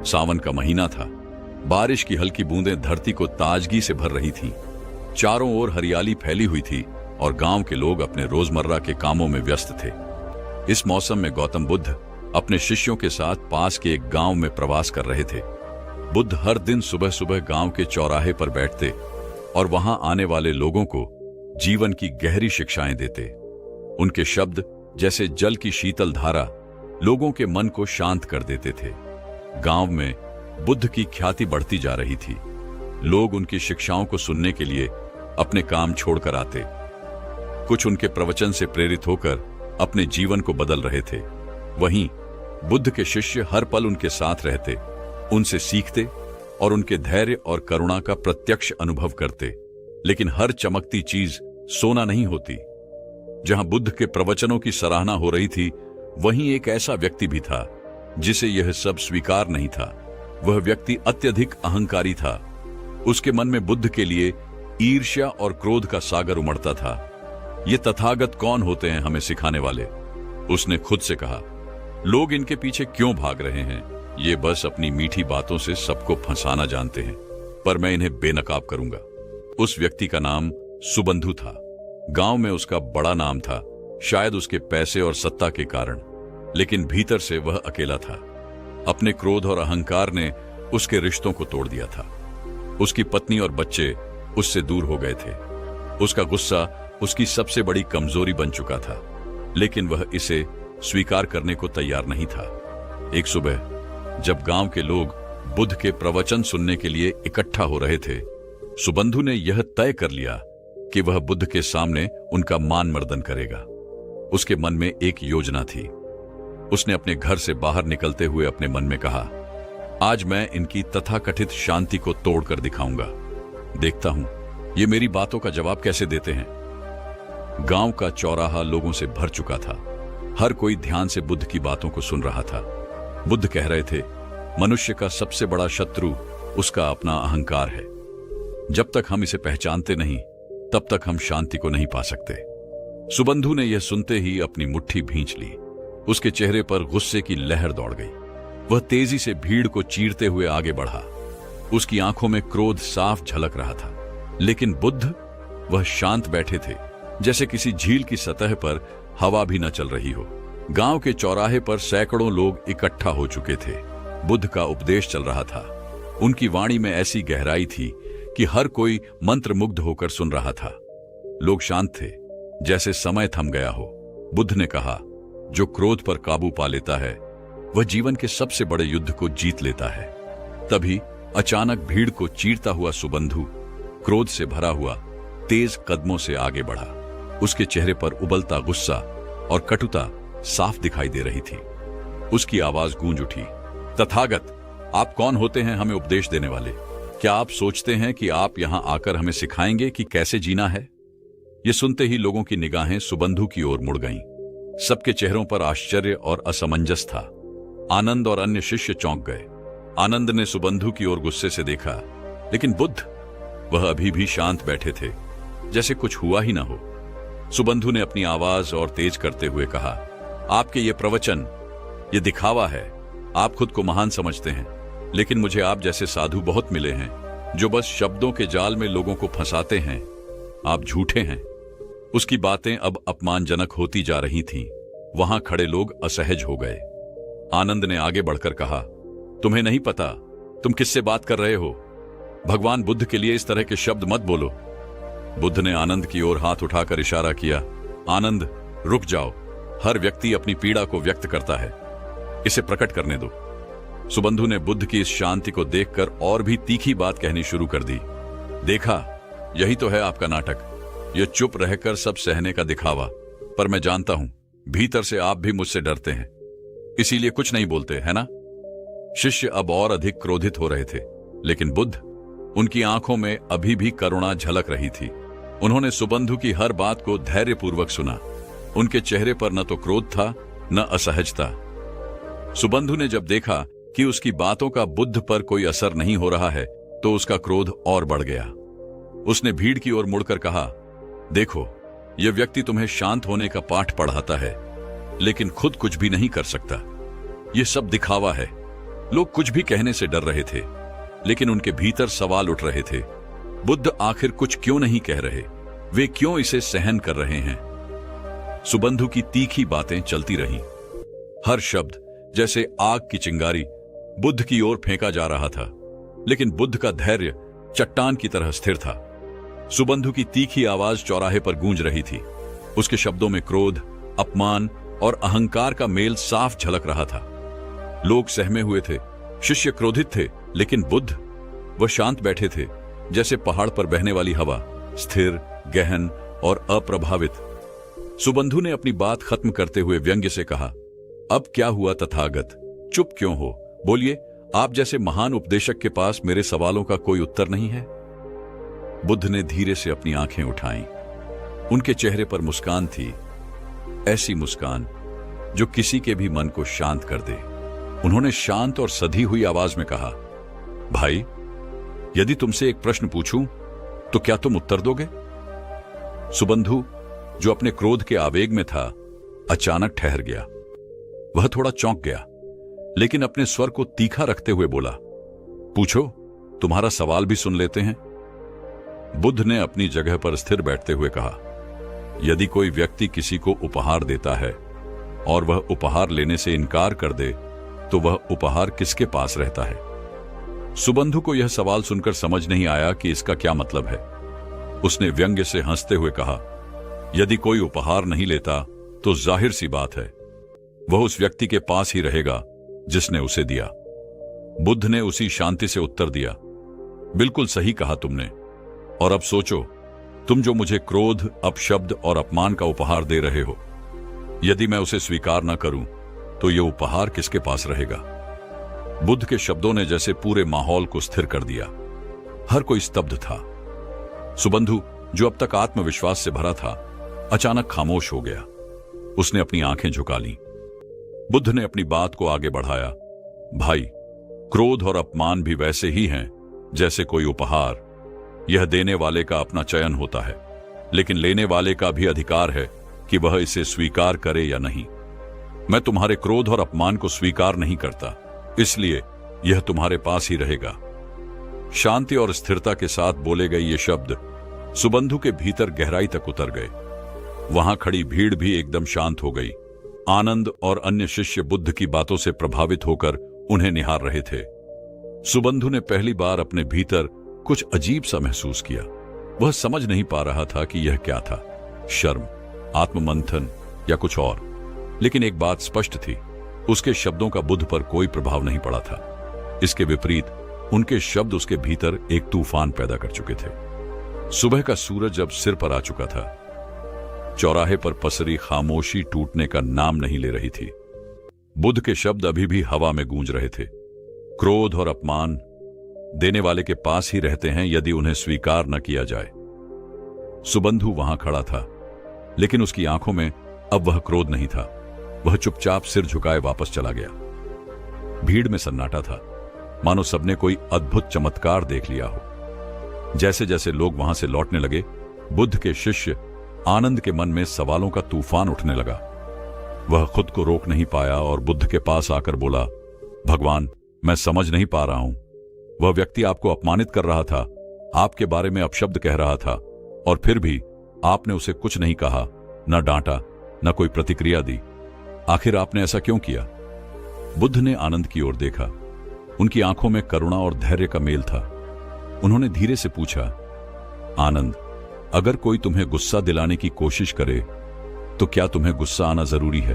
सावन का महीना था। बारिश की हल्की बूंदें धरती को ताजगी से भर रही थीं। चारों ओर हरियाली फैली हुई थी और गांव के लोग अपने रोजमर्रा के कामों में व्यस्त थे। इस मौसम में गौतम बुद्ध अपने शिष्यों के साथ पास के एक गांव में प्रवास कर रहे थे। बुद्ध हर दिन सुबह सुबह गांव के चौराहे पर बैठते और वहां आने वाले लोगों को जीवन की गहरी शिक्षाएं देते। उनके शब्द जैसे जल की शीतल धारा लोगों के मन को शांत कर देते थे। गांव में बुद्ध की ख्याति बढ़ती जा रही थी। लोग उनकी शिक्षाओं को सुनने के लिए अपने काम छोड़कर आते। कुछ उनके प्रवचन से प्रेरित होकर अपने जीवन को बदल रहे थे। वहीं बुद्ध के शिष्य हर पल उनके साथ रहते, उनसे सीखते और उनके धैर्य और करुणा का प्रत्यक्ष अनुभव करते। लेकिन हर चमकती चीज सोना नहीं होती। जहां बुद्ध के प्रवचनों की सराहना हो रही थी, वहीं एक ऐसा व्यक्ति भी था जिसे यह सब स्वीकार नहीं था। वह व्यक्ति अत्यधिक अहंकारी था। उसके मन में बुद्ध के लिए ईर्ष्या और क्रोध का सागर उमड़ता था। ये तथागत कौन होते हैं हमें सिखाने वाले? उसने खुद से कहा। लोग इनके पीछे क्यों भाग रहे हैं? ये बस अपनी मीठी बातों से सबको फंसाना जानते हैं, पर मैं इन्हें बेनकाब करूंगा। उस व्यक्ति का नाम सुबंधु था। गांव में उसका बड़ा नाम था, शायद उसके पैसे और सत्ता के कारण, लेकिन भीतर से वह अकेला था। अपने क्रोध और अहंकार ने उसके रिश्तों को तोड़ दिया था। उसकी पत्नी और बच्चे उससे दूर हो गए थे। उसका गुस्सा उसकी सबसे बड़ी कमजोरी बन चुका था, लेकिन वह इसे स्वीकार करने को तैयार नहीं था। एक सुबह जब गांव के लोग बुद्ध के प्रवचन सुनने के लिए इकट्ठा हो रहे थे, सुबंधु ने यह तय कर लिया कि वह बुद्ध के सामने उनका मान मर्दन करेगा। उसके मन में एक योजना थी। उसने अपने घर से बाहर निकलते हुए अपने मन में कहा, आज मैं इनकी तथाकथित शांति को तोड़कर दिखाऊंगा। देखता हूं ये मेरी बातों का जवाब कैसे देते हैं। गांव का चौराहा लोगों से भर चुका था। हर कोई ध्यान से बुद्ध की बातों को सुन रहा था। बुद्ध कह रहे थे, मनुष्य का सबसे बड़ा शत्रु उसका अपना अहंकार है। जब तक हम इसे पहचानते नहीं, तब तक हम शांति को नहीं पा सकते। सुबंधु ने यह सुनते ही अपनी मुट्ठी भींच ली। उसके चेहरे पर गुस्से की लहर दौड़ गई। वह तेजी से भीड़ को चीरते हुए आगे बढ़ा। उसकी आंखों में क्रोध साफ झलक रहा था। लेकिन बुद्ध, वह शांत बैठे थे, जैसे किसी झील की सतह पर हवा भी न चल रही हो। गांव के चौराहे पर सैकड़ों लोग इकट्ठा हो चुके थे। बुद्ध का उपदेश चल रहा था। उनकी वाणी में ऐसी गहराई थी कि हर कोई मंत्रमुग्ध होकर सुन रहा था। लोग शांत थे, जैसे समय थम गया हो। बुद्ध ने कहा, जो क्रोध पर काबू पा लेता है, वह जीवन के सबसे बड़े युद्ध को जीत लेता है। तभी अचानक भीड़ को चीरता हुआ सुबंधु क्रोध से भरा हुआ तेज कदमों से आगे बढ़ा। उसके चेहरे पर उबलता गुस्सा और कटुता साफ दिखाई दे रही थी। उसकी आवाज गूंज उठी, तथागत, आप कौन होते हैं हमें उपदेश देने वाले? क्या आप सोचते हैं कि आप यहां आकर हमें सिखाएंगे कि कैसे जीना है? यह सुनते ही लोगों की निगाहें सुबंधु की ओर मुड़ गईं। सबके चेहरों पर आश्चर्य और असमंजस था। आनंद और अन्य शिष्य चौंक गए। आनंद ने सुबंधु की ओर गुस्से से देखा, लेकिन बुद्ध, वह अभी भी शांत बैठे थे, जैसे कुछ हुआ ही ना हो। सुबंधु ने अपनी आवाज और तेज करते हुए कहा, आपके ये प्रवचन, ये दिखावा है। आप खुद को महान समझते हैं, लेकिन मुझे आप जैसे साधु बहुत मिले हैं, जो बस शब्दों के जाल में लोगों को फंसाते हैं। आप झूठे हैं। उसकी बातें अब अपमानजनक होती जा रही थीं। वहां खड़े लोग असहज हो गए। आनंद ने आगे बढ़कर कहा, तुम्हें नहीं पता तुम किससे बात कर रहे हो? भगवान बुद्ध के लिए इस तरह के शब्द मत बोलो। बुद्ध ने आनंद की ओर हाथ उठाकर इशारा किया, आनंद, रुक जाओ। हर व्यक्ति अपनी पीड़ा को व्यक्त करता है, इसे प्रकट करने दो। सुबंधु ने बुद्ध की इस शांति को देखकर और भी तीखी बात कहनी शुरू कर दी। देखा, यही तो है आपका नाटक, यह चुप रहकर सब सहने का दिखावा। पर मैं जानता हूं, भीतर से आप भी मुझसे डरते हैं, इसीलिए कुछ नहीं बोलते, है ना? शिष्य अब और अधिक क्रोधित हो रहे थे, लेकिन बुद्ध, उनकी आंखों में अभी भी करुणा झलक रही थी। उन्होंने सुबंधु की हर बात को धैर्यपूर्वक सुना। उनके चेहरे पर न तो क्रोध था, न असहजता। सुबंधु ने जब देखा कि उसकी बातों का बुद्ध पर कोई असर नहीं हो रहा है, तो उसका क्रोध और बढ़ गया। उसने भीड़ की ओर मुड़कर कहा, देखो, यह व्यक्ति तुम्हें शांत होने का पाठ पढ़ाता है, लेकिन खुद कुछ भी नहीं कर सकता। यह सब दिखावा है। लोग कुछ भी कहने से डर रहे थे, लेकिन उनके भीतर सवाल उठ रहे थे। बुद्ध आखिर कुछ क्यों नहीं कह रहे? वे क्यों इसे सहन कर रहे हैं? सुबंधु की तीखी बातें चलती रहीं। हर शब्द जैसे आग की चिंगारी बुद्ध की ओर फेंका जा रहा था, लेकिन बुद्ध का धैर्य चट्टान की तरह स्थिर था। सुबंधु की तीखी आवाज चौराहे पर गूंज रही थी। उसके शब्दों में क्रोध, अपमान और अहंकार का मेल साफ झलक रहा था। लोग सहमे हुए थे, शिष्य क्रोधित थे, लेकिन बुद्ध, वह शांत बैठे थे, जैसे पहाड़ पर बहने वाली हवा, स्थिर, गहन और अप्रभावित। सुबंधु ने अपनी बात खत्म करते हुए व्यंग्य से कहा, अब क्या हुआ तथागत? चुप क्यों हो? बोलिए, आप जैसे महान उपदेशक के पास मेरे सवालों का कोई उत्तर नहीं है? बुद्ध ने धीरे से अपनी आंखें उठाईं। उनके चेहरे पर मुस्कान थी, ऐसी मुस्कान जो किसी के भी मन को शांत कर दे। उन्होंने शांत और सधी हुई आवाज में कहा, भाई, यदि तुमसे एक प्रश्न पूछूं तो क्या तुम उत्तर दोगे? सुबंधु, जो अपने क्रोध के आवेग में था, अचानक ठहर गया। वह थोड़ा चौंक गया, लेकिन अपने स्वर को तीखा रखते हुए बोला, पूछो, तुम्हारा सवाल भी सुन लेते हैं। बुद्ध ने अपनी जगह पर स्थिर बैठते हुए कहा, यदि कोई व्यक्ति किसी को उपहार देता है और वह उपहार लेने से इनकार कर दे, तो वह उपहार किसके पास रहता है? सुबंधु को यह सवाल सुनकर समझ नहीं आया कि इसका क्या मतलब है। उसने व्यंग्य से हंसते हुए कहा, यदि कोई उपहार नहीं लेता तो जाहिर सी बात है, वह उस व्यक्ति के पास ही रहेगा जिसने उसे दिया। बुद्ध ने उसी शांति से उत्तर दिया, बिल्कुल सही कहा तुमने। और अब सोचो, तुम जो मुझे क्रोध, अपशब्द और अपमान का उपहार दे रहे हो, यदि मैं उसे स्वीकार न करूं तो यह उपहार किसके पास रहेगा? बुद्ध के शब्दों ने जैसे पूरे माहौल को स्थिर कर दिया। हर कोई स्तब्ध था। सुबंधु, जो अब तक आत्मविश्वास से भरा था, अचानक खामोश हो गया। उसने अपनी आंखें झुका लीं। बुद्ध ने अपनी बात को आगे बढ़ाया, भाई, क्रोध और अपमान भी वैसे ही हैं जैसे कोई उपहार। यह देने वाले का अपना चयन होता है, लेकिन लेने वाले का भी अधिकार है कि वह इसे स्वीकार करे या नहीं। मैं तुम्हारे क्रोध और अपमान को स्वीकार नहीं करता, इसलिए यह तुम्हारे पास ही रहेगा। शांति और स्थिरता के साथ बोले गए ये शब्द सुबंधु के भीतर गहराई तक उतर गए। वहां खड़ी भीड़ भी एकदम शांत हो गई। आनंद और अन्य शिष्य बुद्ध की बातों से प्रभावित होकर उन्हें निहार रहे थे। सुबंधु ने पहली बार अपने भीतर कुछ अजीब सा महसूस किया। वह समझ नहीं पा रहा था कि यह क्या था, शर्म, आत्ममंथन या कुछ और। लेकिन एक बात स्पष्ट थी, उसके शब्दों का बुद्ध पर कोई प्रभाव नहीं पड़ा था। इसके विपरीत उनके शब्द उसके भीतर एक तूफान पैदा कर चुके थे। सुबह का सूरज अब सिर पर आ चुका था। चौराहे पर पसरी खामोशी टूटने का नाम नहीं ले रही थी। बुद्ध के शब्द अभी भी हवा में गूंज रहे थे। क्रोध और अपमान देने वाले के पास ही रहते हैं यदि उन्हें स्वीकार न किया जाए। सुबंधु वहां खड़ा था, लेकिन उसकी आंखों में अब वह क्रोध नहीं था। वह चुपचाप सिर झुकाए वापस चला गया। भीड़ में सन्नाटा था, मानो सबने कोई अद्भुत चमत्कार देख लिया हो। जैसे जैसे लोग वहां से लौटने लगे, बुद्ध के शिष्य आनंद के मन में सवालों का तूफान उठने लगा। वह खुद को रोक नहीं पाया और बुद्ध के पास आकर बोला, भगवान, मैं समझ नहीं पा रहा हूं। वह व्यक्ति आपको अपमानित कर रहा था, आपके बारे में अपशब्द कह रहा था, और फिर भी आपने उसे कुछ नहीं कहा, न डांटा, न कोई प्रतिक्रिया दी। आखिर आपने ऐसा क्यों किया? बुद्ध ने आनंद की ओर देखा। उनकी आंखों में करुणा और धैर्य का मेल था। उन्होंने धीरे से पूछा, आनंद, अगर कोई तुम्हें गुस्सा दिलाने की कोशिश करे तो क्या तुम्हें गुस्सा आना जरूरी है?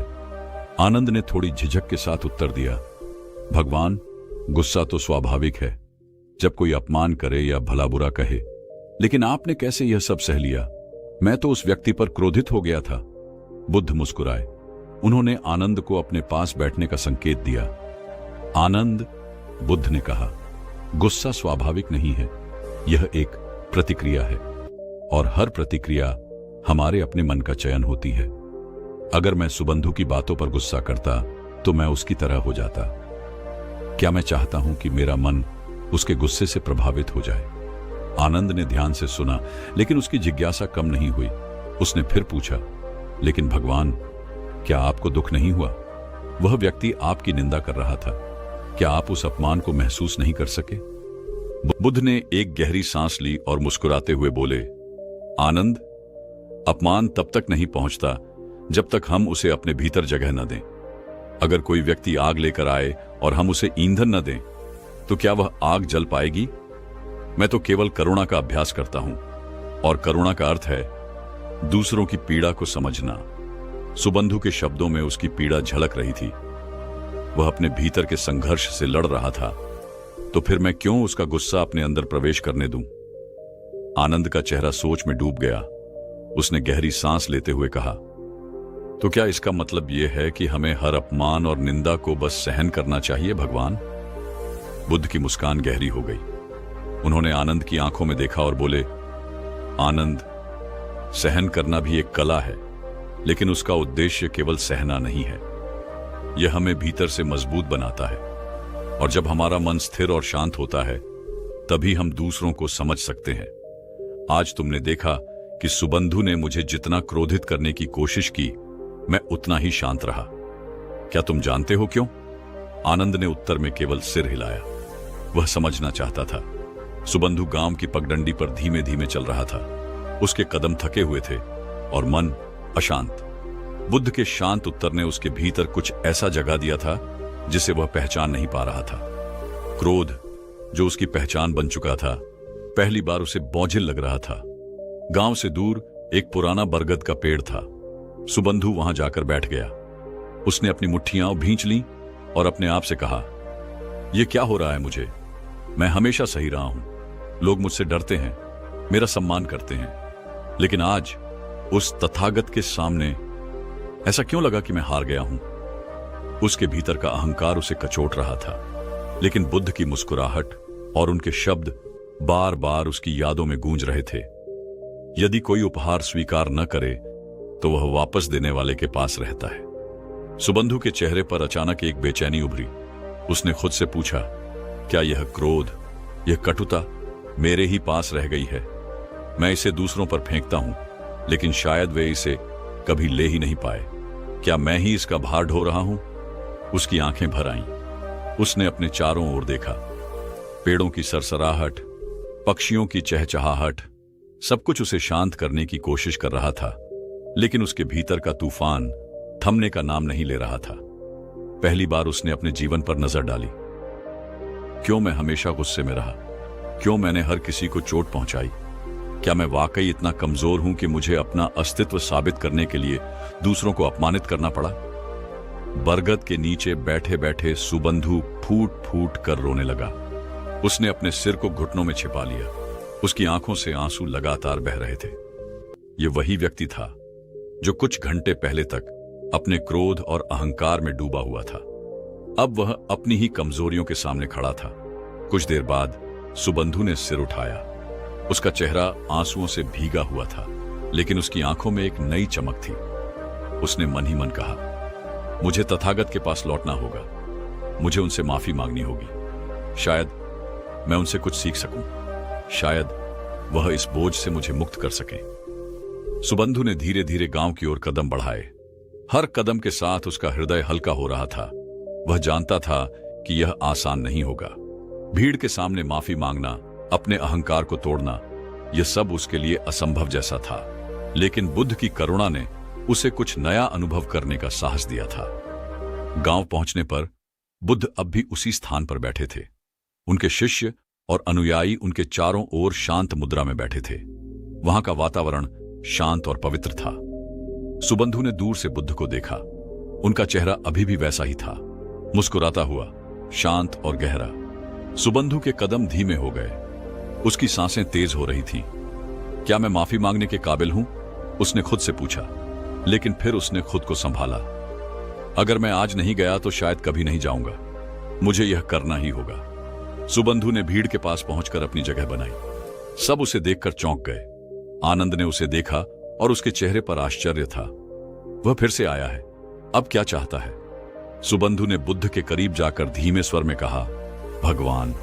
आनंद ने थोड़ी झिझक के साथ उत्तर दिया, भगवान, गुस्सा तो स्वाभाविक है जब कोई अपमान करे या भला बुरा कहे, लेकिन आपने कैसे यह सब सह लिया? मैं तो उस व्यक्ति पर क्रोधित हो गया था। बुद्ध मुस्कुराए। उन्होंने आनंद को अपने पास बैठने का संकेत दिया। आनंद, बुद्ध ने कहा, गुस्सा स्वाभाविक नहीं है, यह एक प्रतिक्रिया है, और हर प्रतिक्रिया हमारे अपने मन का चयन होती है। अगर मैं सुबंधु की बातों पर गुस्सा करता तो मैं उसकी तरह हो जाता। क्या मैं चाहता हूं कि मेरा मन उसके गुस्से से प्रभावित हो जाए? आनंद ने ध्यान से सुना, लेकिन उसकी जिज्ञासा कम नहीं हुई। उसने फिर पूछा, लेकिन भगवान, क्या आपको दुख नहीं हुआ? वह व्यक्ति आपकी निंदा कर रहा था, क्या आप उस अपमान को महसूस नहीं कर सके? बुद्ध ने एक गहरी सांस ली और मुस्कुराते हुए बोले, आनंद, अपमान तब तक नहीं पहुंचता जब तक हम उसे अपने भीतर जगह न दें। अगर कोई व्यक्ति आग लेकर आए और हम उसे ईंधन न दें, तो क्या वह आग जल पाएगी? मैं तो केवल करुणा का अभ्यास करता हूं, और करुणा का अर्थ है दूसरों की पीड़ा को समझना। सुबंधु के शब्दों में उसकी पीड़ा झलक रही थी। वह अपने भीतर के संघर्ष से लड़ रहा था, तो फिर मैं क्यों उसका गुस्सा अपने अंदर प्रवेश करने दूं? आनंद का चेहरा सोच में डूब गया। उसने गहरी सांस लेते हुए कहा, तो क्या इसका मतलब यह है कि हमें हर अपमान और निंदा को बस सहन करना चाहिए भगवान? बुद्ध की मुस्कान गहरी हो गई। उन्होंने आनंद की आंखों में देखा और बोले, आनंद, सहन करना भी एक कला है, लेकिन उसका उद्देश्य केवल सहना नहीं है। यह हमें भीतर से मजबूत बनाता है, और जब हमारा मन स्थिर और शांत होता है, तभी हम दूसरों को समझ सकते हैं। आज तुमने देखा कि सुबंधु ने मुझे जितना क्रोधित करने की कोशिश की, मैं उतना ही शांत रहा। क्या तुम जानते हो क्यों? आनंद ने उत्तर में केवल सिर हिलाया। वह समझना चाहता था। सुबंधु गांव की पगडंडी पर धीमे धीमे चल रहा था। उसके कदम थके हुए थे और मन अशांत। बुद्ध के शांत उत्तर ने उसके भीतर कुछ ऐसा जगा दिया था जिसे वह पहचान नहीं पा रहा था। क्रोध, जो उसकी पहचान बन चुका था, पहली बार उसे बोझिल लग रहा था। गांव से दूर एक पुराना बरगद का पेड़ था। सुबंधु वहां जाकर बैठ गया। उसने अपनी मुट्ठियां भींच लीं और अपने आप से कहा, यह क्या हो रहा है मुझे? मैं हमेशा सही रहा हूं। लोग मुझसे डरते हैं, मेरा सम्मान करते हैं, लेकिन आज उस तथागत के सामने ऐसा क्यों लगा कि मैं हार गया हूं? उसके भीतर का अहंकार उसे कचोट रहा था, लेकिन बुद्ध की मुस्कुराहट और उनके शब्द बार बार उसकी यादों में गूंज रहे थे। यदि कोई उपहार स्वीकार न करे तो वह वापस देने वाले के पास रहता है। सुबंधु के चेहरे पर अचानक एक बेचैनी उभरी। उसने खुद से पूछा, क्या यह क्रोध, यह कटुता मेरे ही पास रह गई है? मैं इसे दूसरों पर फेंकता हूं, लेकिन शायद वे इसे कभी ले ही नहीं पाए। क्या मैं ही इसका भार ढो रहा हूं? उसकी आंखें भर आईं। उसने अपने चारों ओर देखा। पेड़ों की सरसराहट, पक्षियों की चहचहाहट, सब कुछ उसे शांत करने की कोशिश कर रहा था, लेकिन उसके भीतर का तूफान थमने का नाम नहीं ले रहा था। पहली बार उसने अपने जीवन पर नजर डाली। क्यों मैं हमेशा गुस्से में रहा? क्यों मैंने हर किसी को चोट पहुंचाई? क्या मैं वाकई इतना कमजोर हूं कि मुझे अपना अस्तित्व साबित करने के लिए दूसरों को अपमानित करना पड़ा? बरगद के नीचे बैठे बैठे सुबंधु फूट फूट कर रोने लगा। उसने अपने सिर को घुटनों में छिपा लिया। उसकी आंखों से आंसू लगातार बह रहे थे। यह वही व्यक्ति था जो कुछ घंटे पहले तक अपने क्रोध और अहंकार में डूबा हुआ था। अब वह अपनी ही कमजोरियों के सामने खड़ा था। कुछ देर बाद सुबंधु ने सिर उठाया। उसका चेहरा आंसुओं से भीगा हुआ था, लेकिन उसकी आंखों में एक नई चमक थी। उसने मन ही मन कहा, मुझे तथागत के पास लौटना होगा। मुझे उनसे माफी मांगनी होगी। शायद मैं उनसे कुछ सीख सकूं। शायद वह इस बोझ से मुझे मुक्त कर सकें। सुबंधु ने धीरे धीरे गांव की ओर कदम बढ़ाए। हर कदम के साथ उसका हृदय हल्का हो रहा था। वह जानता था कि यह आसान नहीं होगा। भीड़ के सामने माफी मांगना, अपने अहंकार को तोड़ना, यह सब उसके लिए असंभव जैसा था। लेकिन बुद्ध की करुणा ने उसे कुछ नया अनुभव करने का साहस दिया था। गांव पहुंचने पर बुद्ध अब भी उसी स्थान पर बैठे थे। उनके शिष्य और अनुयायी उनके चारों ओर शांत मुद्रा में बैठे थे। वहां का वातावरण शांत और पवित्र था। सुबंधु ने दूर से बुद्ध को देखा। उनका चेहरा अभी भी वैसा ही था, मुस्कुराता हुआ, शांत और गहरा। सुबंधु के कदम धीमे हो गए। उसकी सांसें तेज हो रही थीं। क्या मैं माफी मांगने के काबिल हूं? उसने खुद से पूछा, लेकिन फिर उसने खुद को संभाला। अगर मैं आज नहीं गया तो शायद कभी नहीं जाऊंगा। मुझे यह करना ही होगा। सुबंधु ने भीड़ के पास पहुंचकर अपनी जगह बनाई। सब उसे देखकर चौंक गए। आनंद ने उसे देखा और उसके चेहरे पर आश्चर्य था। वह फिर से आया है। अब क्या चाहता है? सुबंधु ने बुद्ध के करीब जाकर धीमे स्वर में कहा, भगवान,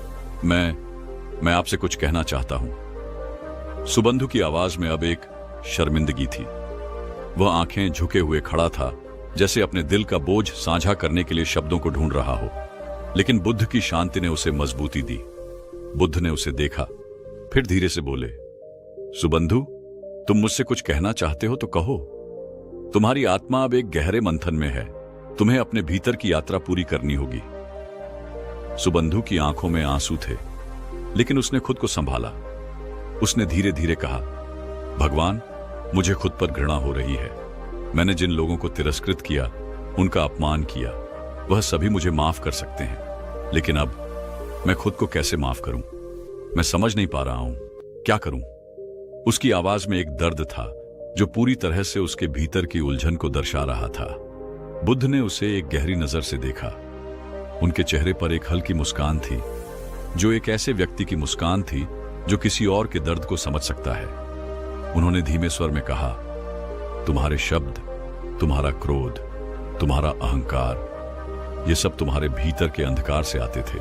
मैं आपसे कुछ कहना चाहता हूं। सुबंधु की आवाज में अब एक शर्मिंदगी थी। वह आंखें झुके हुए खड़ा था, जैसे अपने दिल का बोझ साझा करने के लिए शब्दों को ढूंढ रहा हो। लेकिन बुद्ध की शांति ने उसे मजबूती दी। बुद्ध ने उसे देखा, फिर धीरे से बोले, सुबंधु, तुम मुझसे कुछ कहना चाहते हो तो कहो। तुम्हारी आत्मा अब एक गहरे मंथन में है, तुम्हें अपने भीतर की यात्रा पूरी करनी होगी। सुबंधु की आंखों में आंसू थे, लेकिन उसने खुद को संभाला। उसने धीरे धीरे कहा, भगवान, मुझे खुद पर घृणा हो रही है। मैंने जिन लोगों को तिरस्कृत किया, उनका अपमान किया, वह सभी मुझे माफ कर सकते हैं, लेकिन अब मैं खुद को कैसे माफ करूं? मैं समझ नहीं पा रहा हूं, क्या करूं? उसकी आवाज में एक दर्द था जो पूरी तरह से उसके भीतर की उलझन को दर्शा रहा था। बुद्ध ने उसे एक गहरी नजर से देखा। उनके चेहरे पर एक हल्की मुस्कान थी, जो एक ऐसे व्यक्ति की मुस्कान थी जो किसी और के दर्द को समझ सकता है। उन्होंने धीमे स्वर में कहा, तुम्हारे शब्द, तुम्हारा क्रोध, तुम्हारा अहंकार, ये सब तुम्हारे भीतर के अंधकार से आते थे,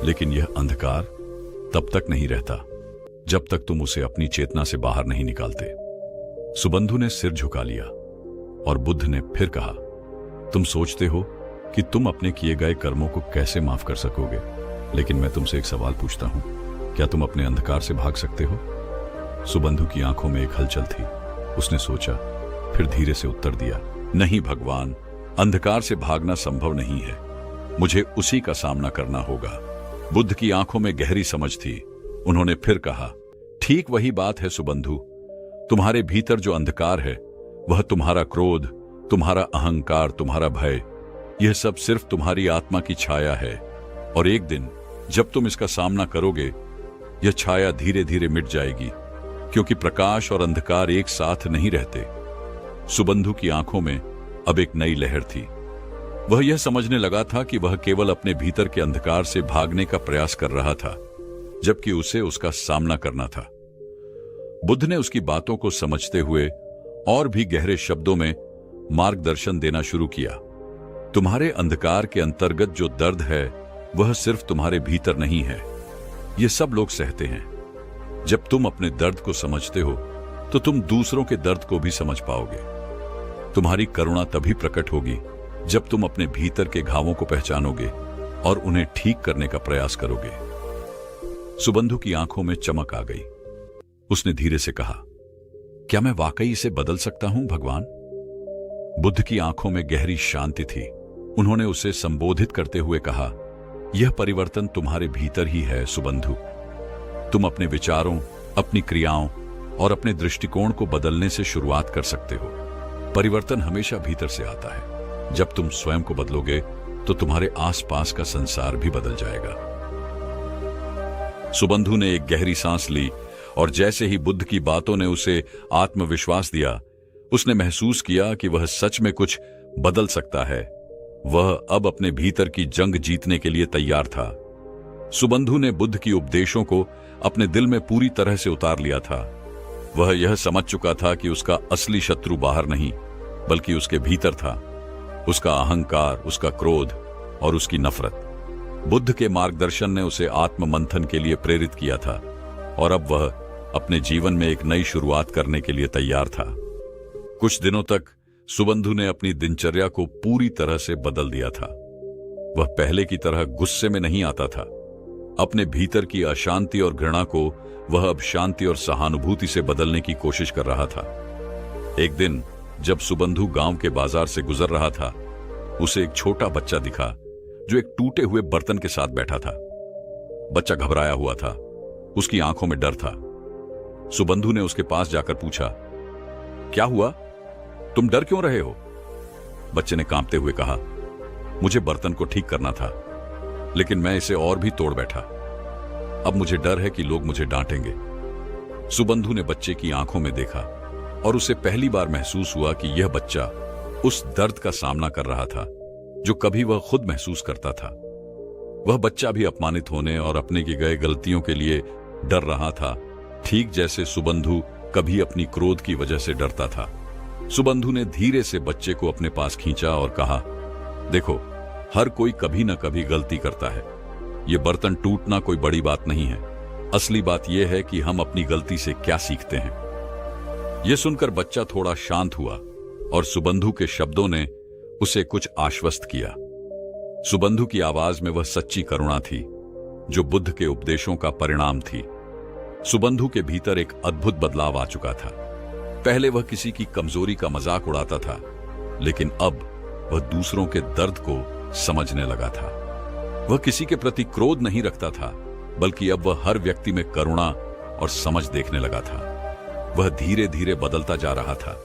लेकिन यह अंधकार तब तक नहीं रहता जब तक तुम उसे अपनी चेतना से बाहर नहीं निकालते। सुबंधु ने सिर झुका लिया और बुद्ध ने फिर कहा, तुम सोचते हो कि तुम अपने किए गए कर्मों को कैसे माफ कर सकोगे, लेकिन मैं तुमसे एक सवाल पूछता हूं, क्या तुम अपने अंधकार से भाग सकते हो? सुबंधु की आंखों में एक हलचल थी। उसने सोचा, फिर धीरे से उत्तर दिया, नहीं भगवान, अंधकार से भागना संभव नहीं है, मुझे उसी का सामना करना होगा। बुद्ध की आंखों में गहरी समझ थी। उन्होंने फिर कहा, ठीक वही बात है सुबंधु, तुम्हारे भीतर जो अंधकार है, वह तुम्हारा क्रोध, तुम्हारा अहंकार, तुम्हारा भय, यह सब सिर्फ तुम्हारी आत्मा की छाया है, और एक दिन जब तुम इसका सामना करोगे, यह छाया धीरे धीरे मिट जाएगी, क्योंकि प्रकाश और अंधकार एक साथ नहीं रहते। सुबंधु की आंखों में अब एक नई लहर थी। वह यह समझने लगा था कि वह केवल अपने भीतर के अंधकार से भागने का प्रयास कर रहा था, जबकि उसे उसका सामना करना था। बुद्ध ने उसकी बातों को समझते हुए और भी गहरे शब्दों में मार्गदर्शन देना शुरू किया। तुम्हारे अंधकार के अंतर्गत जो दर्द है, वह सिर्फ तुम्हारे भीतर नहीं है, यह सब लोग सहते हैं। जब तुम अपने दर्द को समझते हो, तो तुम दूसरों के दर्द को भी समझ पाओगे। तुम्हारी करुणा तभी प्रकट होगी जब तुम अपने भीतर के घावों को पहचानोगे और उन्हें ठीक करने का प्रयास करोगे। सुबंधु की आंखों में चमक आ गई। उसने धीरे से कहा, क्या मैं वाकई इसे बदल सकता हूं भगवान? बुद्ध की आंखों में गहरी शांति थी। उन्होंने उसे संबोधित करते हुए कहा, यह परिवर्तन तुम्हारे भीतर ही है सुबंधु। तुम अपने विचारों, अपनी क्रियाओं और अपने दृष्टिकोण को बदलने से शुरुआत कर सकते हो। परिवर्तन हमेशा भीतर से आता है। जब तुम स्वयं को बदलोगे, तो तुम्हारे आसपास का संसार भी बदल जाएगा। सुबंधु ने एक गहरी सांस ली, और जैसे ही बुद्ध की बातों ने उसे आत्मविश्वास दिया, उसने महसूस किया कि वह सच में कुछ बदल सकता है। वह अब अपने भीतर की जंग जीतने के लिए तैयार था। सुबंधु ने बुद्ध की उपदेशों को अपने दिल में पूरी तरह से उतार लिया था। वह यह समझ चुका था कि उसका असली शत्रु बाहर नहीं, बल्कि उसके भीतर था। उसका अहंकार, उसका क्रोध और उसकी नफरत। बुद्ध के मार्गदर्शन ने उसे आत्म मंथन के लिए प्रेरित किया था, और अब वह अपने जीवन में एक नई शुरुआत करने के लिए तैयार था। कुछ दिनों तक सुबंधु ने अपनी दिनचर्या को पूरी तरह से बदल दिया था। वह पहले की तरह गुस्से में नहीं आता था। अपने भीतर की अशांति और घृणा को वह अब शांति और सहानुभूति से बदलने की कोशिश कर रहा था। एक दिन जब सुबंधु गांव के बाजार से गुजर रहा था, उसे एक छोटा बच्चा दिखा जो एक टूटे हुए बर्तन के साथ बैठा था। बच्चा घबराया हुआ था, उसकी आंखों में डर था। सुबंधु ने उसके पास जाकर पूछा, क्या हुआ? तुम डर क्यों रहे हो? बच्चे ने कांपते हुए कहा, मुझे बर्तन को ठीक करना था, लेकिन मैं इसे और भी तोड़ बैठा। अब मुझे डर है कि लोग मुझे डांटेंगे। सुबंधु ने बच्चे की आंखों में देखा, और उसे पहली बार महसूस हुआ कि यह बच्चा उस दर्द का सामना कर रहा था जो कभी वह खुद महसूस करता था। वह बच्चा भी अपमानित होने और अपने की गए गलतियों के लिए डर रहा था, ठीक जैसे सुबंधु कभी अपनी क्रोध की वजह से डरता था। सुबंधु ने धीरे से बच्चे को अपने पास खींचा और कहा, देखो, हर कोई कभी न कभी गलती करता है। यह बर्तन टूटना कोई बड़ी बात नहीं है। असली बात यह है कि हम अपनी गलती से क्या सीखते हैं। यह सुनकर बच्चा थोड़ा शांत हुआ, और सुबंधु के शब्दों ने उसे कुछ आश्वस्त किया। सुबंधु की आवाज में वह सच्ची करुणा थी जो बुद्ध के उपदेशों का परिणाम थी। सुबंधु के भीतर एक अद्भुत बदलाव आ चुका था। पहले वह किसी की कमजोरी का मजाक उड़ाता था, लेकिन अब वह दूसरों के दर्द को समझने लगा था। वह किसी के प्रति क्रोध नहीं रखता था, बल्कि अब वह हर व्यक्ति में करुणा और समझ देखने लगा था। वह धीरे धीरे बदलता जा रहा था।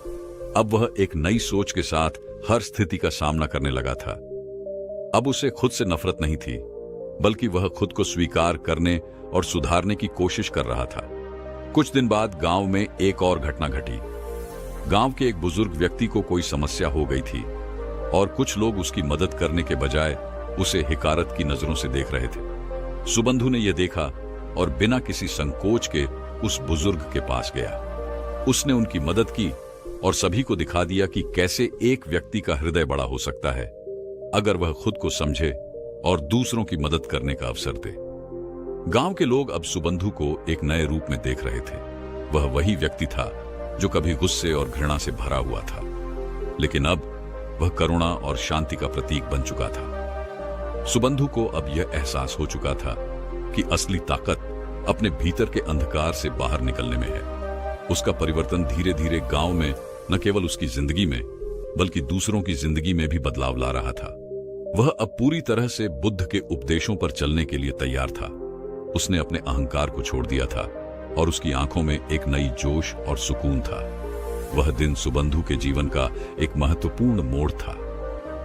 अब वह एक नई सोच के साथ हर स्थिति का सामना करने लगा था। अब उसे खुद से नफरत नहीं थी, बल्कि वह खुद को स्वीकार करने और सुधारने की कोशिश कर रहा था। कुछ दिन बाद गांव में एक और घटना घटी। गांव के एक बुजुर्ग व्यक्ति को कोई समस्या हो गई थी और कुछ लोग उसकी मदद करने के बजाय उसे हिकारत की नजरों से देख रहे थे। सुबंधु ने यह देखा और बिना किसी संकोच के उस बुजुर्ग के पास गया। उसने उनकी मदद की और सभी को दिखा दिया कि कैसे एक व्यक्ति का हृदय बड़ा हो सकता है अगर वह खुद को समझे और दूसरों की मदद करने का अवसर दे। गांव के लोग अब सुबंधु को एक नए रूप में देख रहे थे। वह वही व्यक्ति था जो कभी गुस्से और घृणा से भरा हुआ था, लेकिन अब वह करुणा और शांति का प्रतीक बन चुका था। सुबंधु को अब यह एहसास हो चुका था कि असली ताकत अपने भीतर के अंधकार से बाहर निकलने में है। उसका परिवर्तन धीरे धीरे गांव में न केवल उसकी जिंदगी में, बल्कि दूसरों की जिंदगी में भी बदलाव ला रहा था। वह अब पूरी तरह से बुद्ध के उपदेशों पर चलने के लिए तैयार था। उसने अपने अहंकार को छोड़ दिया था और उसकी आंखों में एक नई जोश और सुकून था। वह दिन सुबंधु के जीवन का एक महत्वपूर्ण मोड़ था।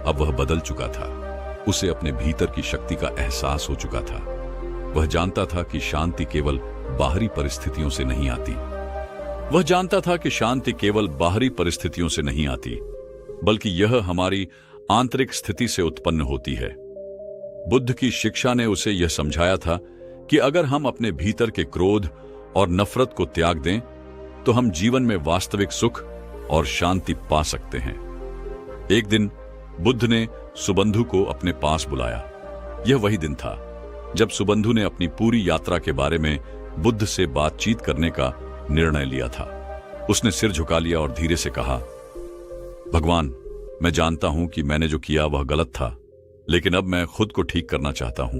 अब वह बदल चुका था। उसे अपने भीतर की शक्ति का एहसास हो चुका था। वह जानता था कि शांति केवल बाहरी परिस्थितियों से नहीं आती। वह जानता था कि शांति केवल बाहरी परिस्थितियों से नहीं आती, बल्कि यह हमारी आंतरिक स्थिति से उत्पन्न होती है। बुद्ध की शिक्षा ने उसे यह समझाया था कि अगर हम अपने भीतर के क्रोध और नफरत को त्याग दें, तो हम जीवन में वास्तविक सुख और शांति पा सकते हैं। एक दिन बुद्ध ने सुबंधु को अपने पास बुलाया। यह वही दिन था जब सुबंधु ने अपनी पूरी यात्रा के बारे में बुद्ध से बातचीत करने का निर्णय लिया था। उसने सिर झुका लिया और धीरे से कहा, भगवान, मैं जानता हूं कि मैंने जो किया वह गलत था, लेकिन अब मैं खुद को ठीक करना चाहता हूं।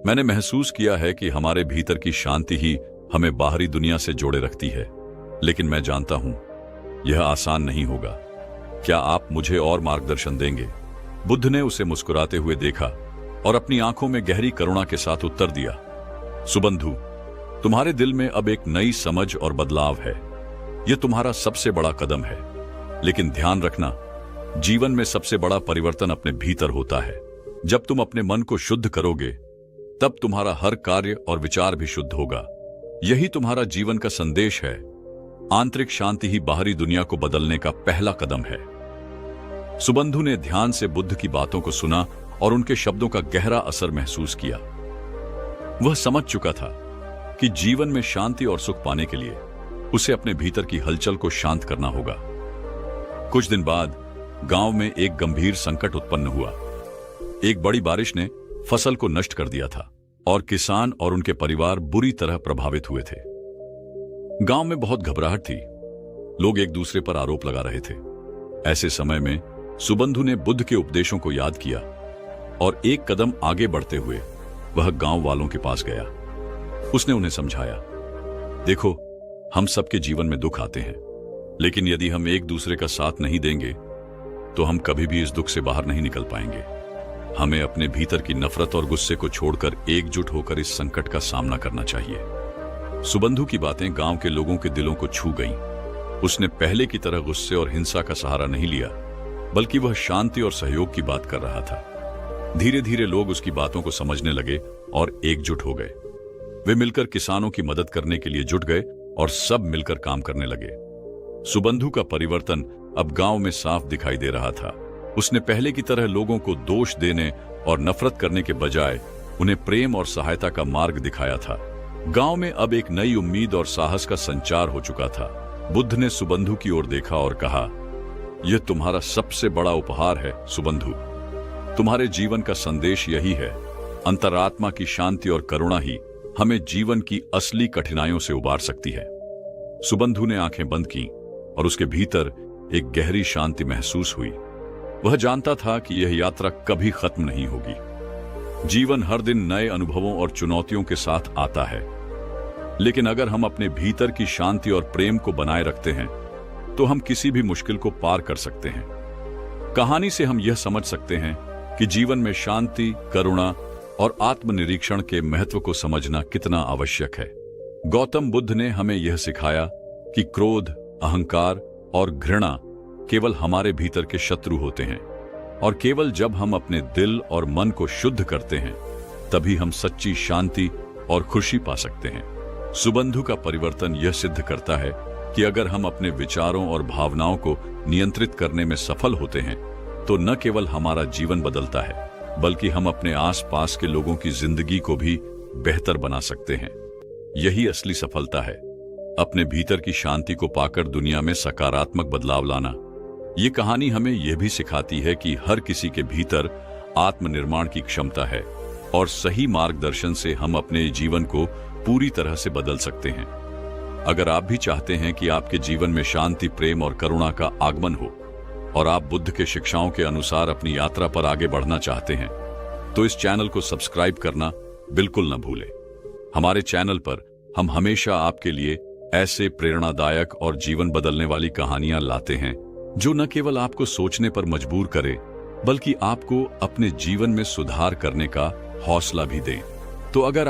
मैंने महसूस किया है कि हमारे भीतर की शांति ही हमें बाहरी दुनिया से जोड़े रखती है, लेकिन मैं जानता हूं यह आसान नहीं होगा। क्या आप मुझे और मार्गदर्शन देंगे? बुद्ध ने उसे मुस्कुराते हुए देखा और अपनी आंखों में गहरी करुणा के साथ उत्तर दिया, सुबंधु, तुम्हारे दिल में अब एक नई समझ और बदलाव है। यह तुम्हारा सबसे बड़ा कदम है, लेकिन ध्यान रखना, जीवन में सबसे बड़ा परिवर्तन अपने भीतर होता है। जब तुम अपने मन को शुद्ध करोगे, तब तुम्हारा हर कार्य और विचार भी शुद्ध होगा। यही तुम्हारा जीवन का संदेश है। आंतरिक शांति ही बाहरी दुनिया को बदलने का पहला कदम है। सुबंधु ने ध्यान से बुद्ध की बातों को सुना और उनके शब्दों का गहरा असर महसूस किया। वह समझ चुका था कि जीवन में शांति और सुख पाने के लिए उसे अपने भीतर की हलचल को शांत करना होगा। कुछ दिन बाद गांव में एक गंभीर संकट उत्पन्न हुआ। एक बड़ी बारिश ने फसल को नष्ट कर दिया था और किसान और उनके परिवार बुरी तरह प्रभावित हुए थे। गांव में बहुत घबराहट थी। लोग एक दूसरे पर आरोप लगा रहे थे। ऐसे समय में सुबंधु ने बुद्ध के उपदेशों को याद किया और एक कदम आगे बढ़ते हुए वह गांव वालों के पास गया। उसने उन्हें समझाया, देखो, हम सबके जीवन में दुख आते हैं, लेकिन यदि हम एक दूसरे का साथ नहीं देंगे तो हम कभी भी इस दुख से बाहर नहीं निकल पाएंगे। हमें अपने भीतर की नफरत और गुस्से को छोड़कर एकजुट होकर इस संकट का सामना करना चाहिए। सुबंधु की बातें गांव के लोगों के दिलों को छू गईं। उसने पहले की तरह गुस्से और हिंसा का सहारा नहीं लिया, बल्कि वह शांति और सहयोग की बात कर रहा था। धीरे धीरे लोग उसकी बातों को समझने लगे और एकजुट हो गए। वे मिलकर किसानों की मदद करने के लिए जुट गए और सब मिलकर काम करने लगे। सुबंधु का परिवर्तन अब गांव में साफ दिखाई दे रहा था। उसने पहले की तरह लोगों को दोष देने और नफरत करने के बजाय उन्हें प्रेम और सहायता का मार्ग दिखाया था। गांव में अब एक नई उम्मीद और साहस का संचार हो चुका था। बुद्ध ने सुबंधु की ओर देखा और कहा, यह तुम्हारा सबसे बड़ा उपहार है सुबंधु। तुम्हारे जीवन का संदेश यही है। अंतरात्मा की शांति और करुणा ही हमें जीवन की असली कठिनाइयों से उबार सकती है। सुबंधु ने आंखें बंद की और उसके भीतर एक गहरी शांति महसूस हुई। वह जानता था कि यह यात्रा कभी खत्म नहीं होगी। जीवन हर दिन नए अनुभवों और चुनौतियों के साथ आता है, लेकिन अगर हम अपने भीतर की शांति और प्रेम को बनाए रखते हैं तो हम किसी भी मुश्किल को पार कर सकते हैं। कहानी से हम यह समझ सकते हैं कि जीवन में शांति, करुणा और आत्मनिरीक्षण के महत्व को समझना कितना आवश्यक है। गौतम बुद्ध ने हमें यह सिखाया कि क्रोध, अहंकार और घृणा केवल हमारे भीतर के शत्रु होते हैं, और केवल जब हम अपने दिल और मन को शुद्ध करते हैं तभी हम सच्ची शांति और खुशी पा सकते हैं। सुबंधु का परिवर्तन यह सिद्ध करता है कि अगर हम अपने विचारों और भावनाओं को नियंत्रित करने में सफल होते हैं तो न केवल हमारा जीवन बदलता है, बल्कि हम अपने आसपास के लोगों की जिंदगी को भी बेहतर बना सकते हैं। यही असली सफलता है, अपने भीतर की शांति को पाकर दुनिया में सकारात्मक बदलाव लाना। ये कहानी हमें यह भी सिखाती है कि हर किसी के भीतर आत्मनिर्माण की क्षमता है और सही मार्गदर्शन से हम अपने जीवन को पूरी तरह से बदल सकते हैं। अगर आप भी चाहते हैं कि आपके जीवन में शांति, प्रेम और करुणा का आगमन हो और आप बुद्ध के शिक्षाओं के अनुसार अपनी यात्रा पर आगे बढ़ना चाहते हैं, तो इस चैनल को सब्सक्राइब करना बिल्कुल न भूलें। हमारे चैनल पर हम हमेशा आपके लिए ऐसे प्रेरणादायक और जीवन बदलने वाली कहानियां लाते हैं जो न केवल आपको सोचने पर मजबूर करे, बल्कि आपको अपने जीवन में सुधार करने का हौसला भी दें। तो अगर